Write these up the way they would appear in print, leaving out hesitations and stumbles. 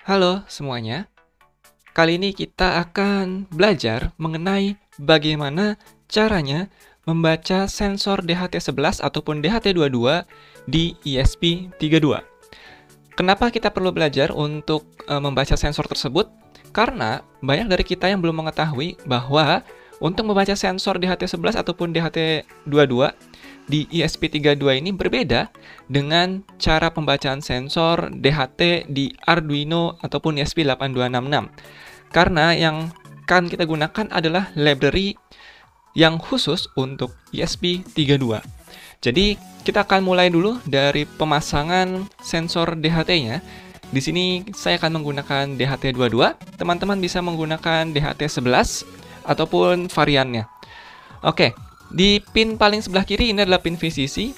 Halo semuanya, kali ini kita akan belajar mengenai bagaimana caranya membaca sensor DHT11 ataupun DHT22 di ESP32. Kenapa kita perlu belajar untuk membaca sensor tersebut? Karena banyak dari kita yang belum mengetahui bahwa untuk membaca sensor DHT11 ataupun DHT22 di ESP32 ini berbeda dengan cara pembacaan sensor DHT di Arduino ataupun ESP8266. Karena yang akan kita gunakan adalah library yang khusus untuk ESP32. Jadi kita akan mulai dulu dari pemasangan sensor DHT-nya. Di sini saya akan menggunakan DHT22. Teman-teman bisa menggunakan DHT11 ataupun variannya. Oke, di pin paling sebelah kiri ini adalah pin VCC.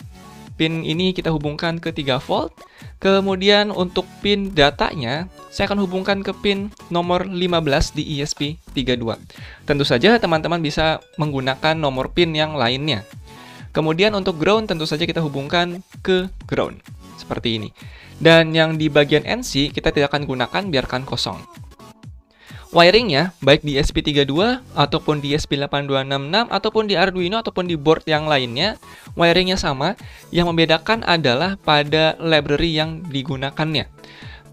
Pin ini kita hubungkan ke 3 volt. Kemudian untuk pin datanya, saya akan hubungkan ke pin nomor 15 di ESP32. Tentu saja teman-teman bisa menggunakan nomor pin yang lainnya. Kemudian untuk ground tentu saja kita hubungkan ke ground. Seperti ini. Dan yang di bagian NC kita tidak akan gunakan, biarkan kosong. Wiringnya, baik di ESP32 ataupun di ESP8266 ataupun di Arduino ataupun di board yang lainnya, wiringnya sama. Yang membedakan adalah pada library yang digunakannya.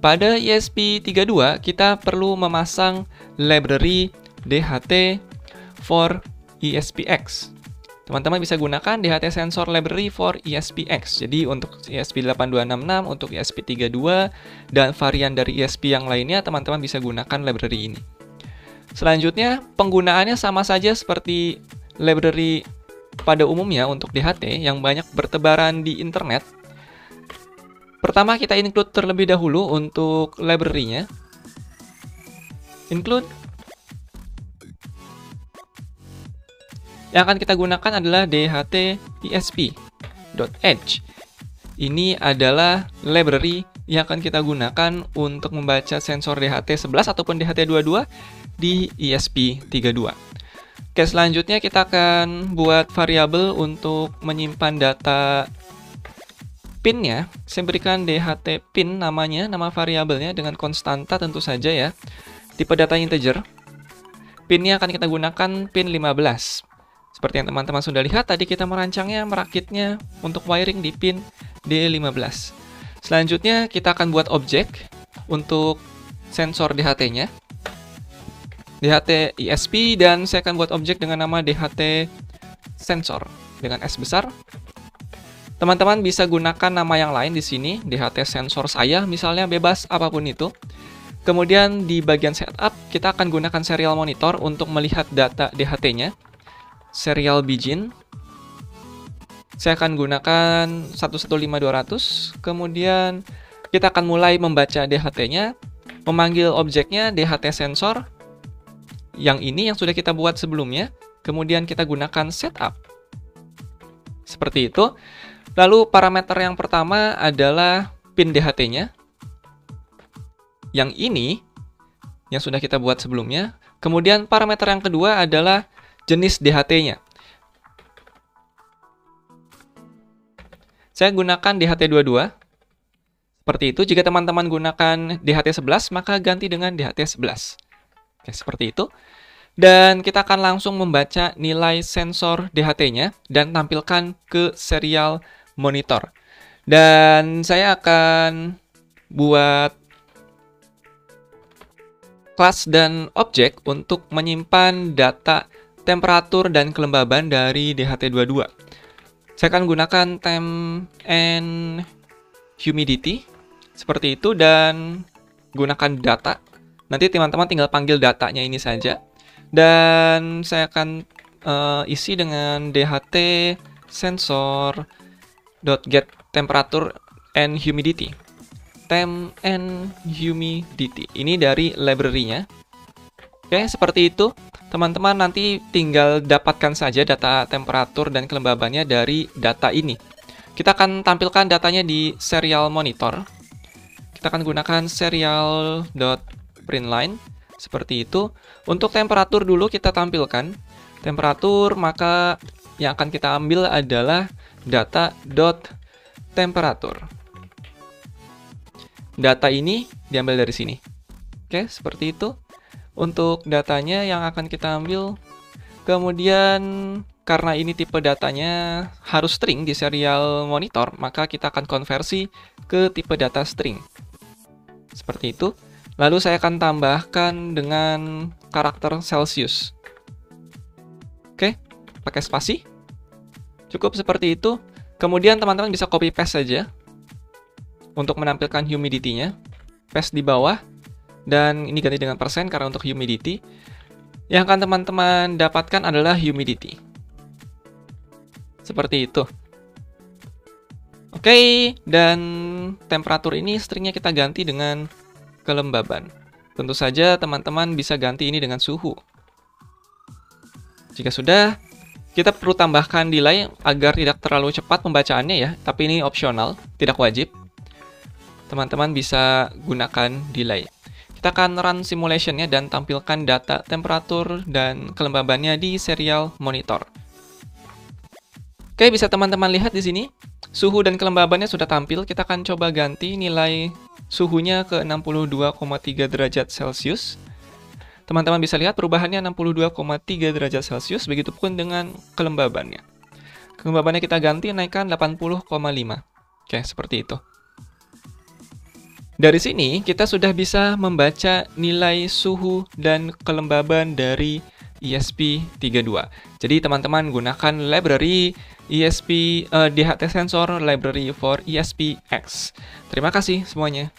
Pada ESP32 kita perlu memasang library DHT for ESPX. Teman-teman bisa gunakan DHT Sensor Library for ESPX. Jadi untuk ESP8266, untuk ESP32, dan varian dari ESP yang lainnya, teman-teman bisa gunakan library ini. Selanjutnya, penggunaannya sama saja seperti library pada umumnya untuk DHT yang banyak bertebaran di internet. Pertama, kita include terlebih dahulu untuk library-nya. Include. Yang akan kita gunakan adalah DHT-ESP.Edge. Ini adalah library yang akan kita gunakan untuk membaca sensor DHT11 ataupun DHT22 di ESP32. Oke, selanjutnya kita akan buat variabel untuk menyimpan data pinnya. Saya berikan DHT pin namanya, nama variabelnya dengan konstanta tentu saja ya. Tipe data integer. Pinnya akan kita gunakan pin 15. Seperti yang teman-teman sudah lihat, tadi kita merancangnya, merakitnya untuk wiring di pin D15. Selanjutnya, kita akan buat objek untuk sensor DHT-nya. DHT ESP, dan saya akan buat objek dengan nama DHT sensor dengan S besar. Teman-teman bisa gunakan nama yang lain di sini, DHT sensor saya, misalnya bebas apapun itu. Kemudian di bagian setup, kita akan gunakan serial monitor untuk melihat data DHT-nya. Serial begin. Saya akan gunakan 115200. Kemudian kita akan mulai membaca DHT-nya, memanggil objeknya DHT sensor. Yang ini yang sudah kita buat sebelumnya. Kemudian kita gunakan setup. Seperti itu. Lalu parameter yang pertama adalah pin DHT-nya. Yang ini yang sudah kita buat sebelumnya. Kemudian parameter yang kedua adalah jenis DHT-nya. Saya gunakan DHT22. Seperti itu. Jika teman-teman gunakan DHT11, maka ganti dengan DHT11. Oke, seperti itu. Dan kita akan langsung membaca nilai sensor DHT-nya dan tampilkan ke serial monitor. Dan saya akan buat kelas dan objek untuk menyimpan data temperatur dan kelembaban dari DHT22. Saya akan gunakan temp and humidity seperti itu dan gunakan data. Nanti teman-teman tinggal panggil datanya ini saja. Dan saya akan isi dengan DHT sensor.get temperature and humidity. Temp and humidity. Ini dari library-nya. Oke, seperti itu. Teman-teman nanti tinggal dapatkan saja data temperatur dan kelembabannya dari data ini. Kita akan tampilkan datanya di serial monitor. Kita akan gunakan serial.println. Seperti itu. Untuk temperatur dulu kita tampilkan. Temperatur, maka yang akan kita ambil adalah data.temperatur. Data ini diambil dari sini. Oke, seperti itu untuk datanya yang akan kita ambil. Kemudian karena ini tipe datanya harus string di serial monitor, maka kita akan konversi ke tipe data string. Seperti itu. Lalu saya akan tambahkan dengan karakter Celsius. Oke, pakai spasi. Cukup seperti itu. Kemudian teman-teman bisa copy paste saja untuk menampilkan humidity-nya. Paste di bawah. Dan ini ganti dengan persen karena untuk humidity. Yang akan teman-teman dapatkan adalah humidity. Seperti itu. Oke, dan temperatur ini stringnya kita ganti dengan kelembaban. Tentu saja teman-teman bisa ganti ini dengan suhu. Jika sudah, kita perlu tambahkan delay agar tidak terlalu cepat pembacaannya ya, tapi ini opsional, tidak wajib. Teman-teman bisa gunakan delay. Kita akan run simulation-nya dan tampilkan data temperatur dan kelembabannya di serial monitor. Oke, bisa teman-teman lihat di sini. Suhu dan kelembabannya sudah tampil. Kita akan coba ganti nilai suhunya ke 62,3 derajat Celcius. Teman-teman bisa lihat perubahannya 62,3 derajat Celcius, begitupun dengan kelembabannya. Kelembabannya kita ganti naikkan 80,5. Oke, seperti itu. Dari sini, kita sudah bisa membaca nilai suhu dan kelembaban dari ESP32. Jadi, teman-teman gunakan library DHT Sensor Library for ESPX. Terima kasih semuanya.